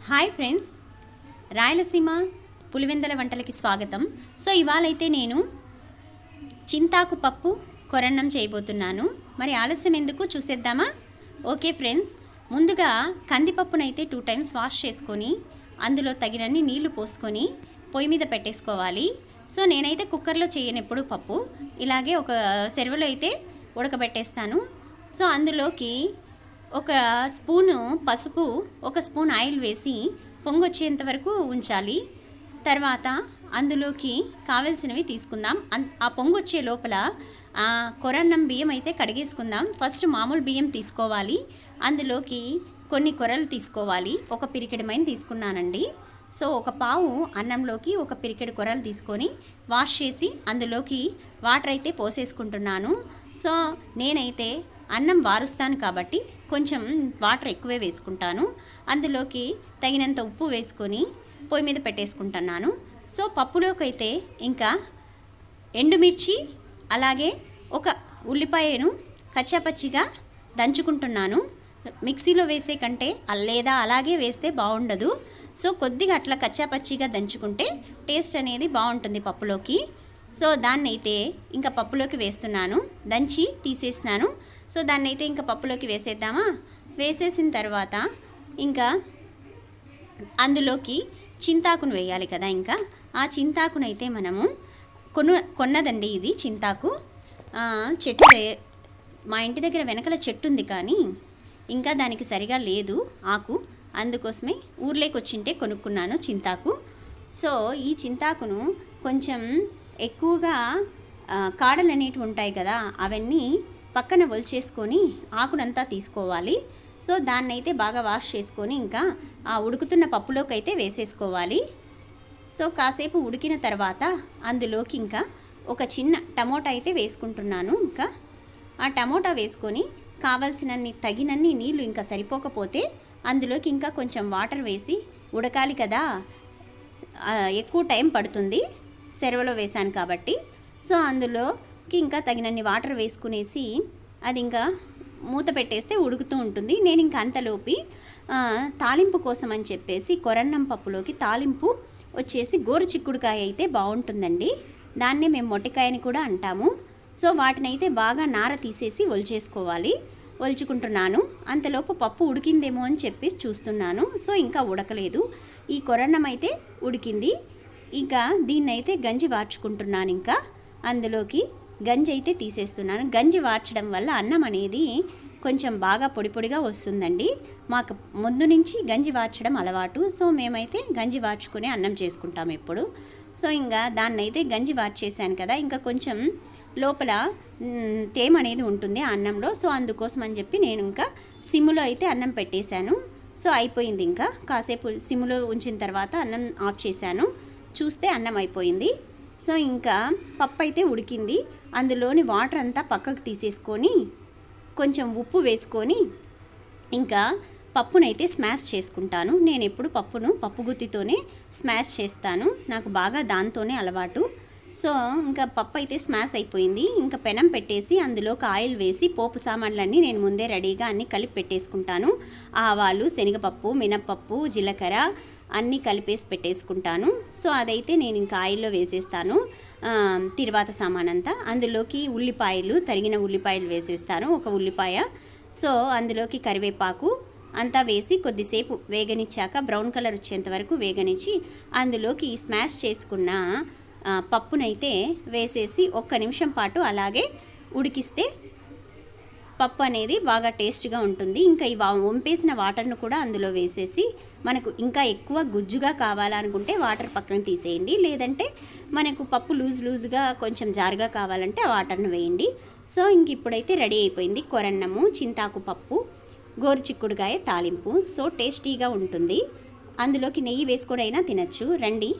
Hi friends, Rayalaseema Pulivendula వంటలకి స్వాగతం. So ఇవాళైతే నేను చింతాకు పప్పు కొరన్నం చేయబోతున్నాను. మరి ఆలస్యం ఎందుకు, చూసేద్దామా? ఓకే ఫ్రెండ్స్, ముందుగా కందిపప్పునైతే 2 times వాష్ చేసుకొని అందులో తగినన్ని నీళ్లు పోసుకొని పొయ్యి మీద పెట్టేసుకోవాలి. సో నేనైతే కుక్కర్లో చేయనప్పుడు పప్పు ఇలాగే ఒక సెరవలో అయితే ఉడకబెట్టేస్తాను. సో అందులోకి ఒక స్పూను పసుపు, ఒక స్పూన్ ఆయిల్ వేసి పొంగొచ్చేంత వరకు ఉంచాలి. తర్వాత అందులోకి కావాల్సినవి తీసుకుందాం. ఆ పొంగొచ్చే లోపల కొరన్నం బియ్యం అయితే కడిగేసుకుందాం. ఫస్ట్ మామూలు బియ్యం తీసుకోవాలి, అందులోకి కొన్ని కొరలు తీసుకోవాలి. ఒక పిరికెడమైన తీసుకున్నానండి. సో ఒక పావు అన్నంలోకి ఒక పిరికెడు కొరలు తీసుకొని వాష్ చేసి అందులోకి వాటర్ అయితే పోసేసుకుంటున్నాను. సో నేనైతే అన్నం వారుస్తాను కాబట్టి కొంచెం వాటర్ ఎక్కువే వేసుకుంటాను. అందులోకి తగినంత ఉప్పు వేసుకొని పొయ్యి మీద పెట్టేసుకుంటున్నాను. సో పప్పులోకి అయితే ఇంకా ఎండుమిర్చి అలాగే ఒక ఉల్లిపాయను కచ్చాపచ్చిగా దంచుకుంటున్నాను. మిక్సీలో వేసే కంటే లేదా అలాగే వేస్తే బాగుండదు. సో కొద్దిగా అట్లా కచ్చాపచ్చిగా దంచుకుంటే టేస్ట్ అనేది బాగుంటుంది పప్పులోకి. సో దాన్ని అయితే ఇంకా పప్పులోకి వేస్తున్నాను, దంచి తీసేసినాను. సో దాన్ని అయితే ఇంకా పప్పులోకి వేసేద్దామా. వేసేసిన తర్వాత ఇంకా అందులోకి చింతాకును వేయాలి కదా. ఇంకా ఆ చింతాకునైతే మనము కొన్నదండి. ఇది చింతాకు చెట్టు, మా ఇంటి దగ్గర వెనకల చెట్టు ఉంది, కానీ ఇంకా దానికి సరిగా లేదు ఆకు. అందుకోసమే ఊర్లోకి వచ్చింటే కొనుక్కున్నాను చింతాకు. సో ఈ చింతాకును కొంచెం ఎక్కువగా కాడలు అనేటివి ఉంటాయి కదా, అవన్నీ పక్కన ఒలిచేసుకొని ఆకునంతా తీసుకోవాలి. సో దాన్ని అయితే బాగా వాష్ చేసుకొని ఇంకా ఆ ఉడుకుతున్న పప్పులోకి అయితే వేసేసుకోవాలి. సో కాసేపు ఉడికిన తర్వాత అందులోకి ఇంకా ఒక చిన్న టమోటా అయితే వేసుకుంటున్నాను. ఇంకా ఆ టమోటా వేసుకొని కావాల్సినన్ని తగినన్ని నీళ్ళు ఇంకా సరిపోకపోతే అందులోకి ఇంకా కొంచెం వాటర్ వేసి ఉడకాలి కదా, ఎక్కువ టైం పడుతుంది సెరవలో వేసాను కాబట్టి. సో అందులోకి ఇంకా తగినన్ని వాటర్ వేసుకునేసి అది ఇంకా మూత పెట్టేస్తే ఉడుకుతూ ఉంటుంది. నేను ఇంకా అంతలోపి తాలింపు కోసం అని చెప్పేసి కొరన్నం పప్పులోకి తాలింపు వచ్చేసి గోరు చిక్కుడుకాయ అయితే బాగుంటుందండి. దాన్నే మేము మొట్టికాయని కూడా అంటాము. సో వాటినైతే బాగా నార తీసేసి ఒలుచుకుంటున్నాను. అంతలోపు పప్పు ఉడికిందేమో అని చెప్పి చూస్తున్నాను. సో ఇంకా ఉడకలేదు. ఈ కొరన్నం అయితే ఉడికింది. ఇంకా దీన్నైతే గంజి వార్చుకుంటున్నాను. ఇంకా అందులోకి గంజి అయితే తీసేస్తున్నాను. గంజి వార్చడం వల్ల అన్నం అనేది కొంచెం బాగా పొడి పొడిగా వస్తుందండి. మాకు ముందు నుంచి గంజి వార్చడం అలవాటు. సో మేమైతే గంజి వార్చుకునే అన్నం చేసుకుంటాం ఎప్పుడు. సో ఇంకా దాన్నైతే గంజి వార్చేసాను కదా, ఇంకా కొంచెం లోపల తేమ అనేది ఉంటుంది ఆ అన్నంలో. సో అందుకోసం అని చెప్పి నేను ఇంకా సిమ్ములో అయితే అన్నం పెట్టేశాను. సో అయిపోయింది. ఇంకా కాసేపు సిమ్ములో ఉంచిన తర్వాత అన్నం ఆఫ్ చేశాను. చూస్తే అన్నం అయిపోయింది. సో ఇంకా పప్పు అయితే ఉడికింది. అందులోని వాటర్ అంతా పక్కకు తీసేసుకొని కొంచెం ఉప్పు వేసుకొని ఇంకా పప్పునైతే స్మాష్ చేసుకుంటాను. నేను ఎప్పుడు పప్పు గుత్తితోనే స్మాష్ చేస్తాను, నాకు బాగా దాంతోనే అలవాటు. సో ఇంకా పప్పు అయితే స్మాష్ అయిపోయింది. ఇంకా పెనం పెట్టేసి అందులోకి ఆయిల్ వేసి పోపు సామాన్లన్నీ నేను ముందే రెడీగా అన్నీ కలిపి పెట్టేసుకుంటాను. ఆవాలు, శనగపప్పు, మినప్పప్పు, జీలకర్ర అన్నీ కలిపేసి పెట్టేసుకుంటాను. సో అదైతే నేను ఇంకా ఆయిల్లో వేసేస్తాను. తిరువాత సామాన్ అంతా అందులోకి ఉల్లిపాయలు, తరిగిన ఉల్లిపాయలు వేసేస్తాను, ఒక ఉల్లిపాయ. సో అందులోకి కరివేపాకు అంతా వేసి కొద్దిసేపు వేగనిచ్చాక బ్రౌన్ కలర్ వచ్చేంత వరకు వేగనిచ్చి అందులోకి స్మాష్ చేసుకున్న పప్పునైతే వేసేసి 1 నిమిషం పాటు అలాగే ఉడికిస్తే పప్పు అనేది బాగా టేస్ట్గా ఉంటుంది. ఇంకా ఈ వంపేసిన వాటర్ను కూడా అందులో వేసేసి మనకు ఇంకా ఎక్కువ గుజ్జుగా కావాలనుకుంటే వాటర్ పక్కన తీసేయండి, లేదంటే మనకు పప్పు లూజ్గా కొంచెం జారుగా కావాలంటే ఆ వాటర్ను వేయండి. సో ఇంక ఇప్పుడైతే రెడీ అయిపోయింది కొరన్నము, చింతాకు పప్పు, గోరు చిక్కుడుకాయ తాలింపు. సో టేస్టీగా ఉంటుంది. అందులోకి నెయ్యి వేసుకొని అయినా తినచ్చు. రండి.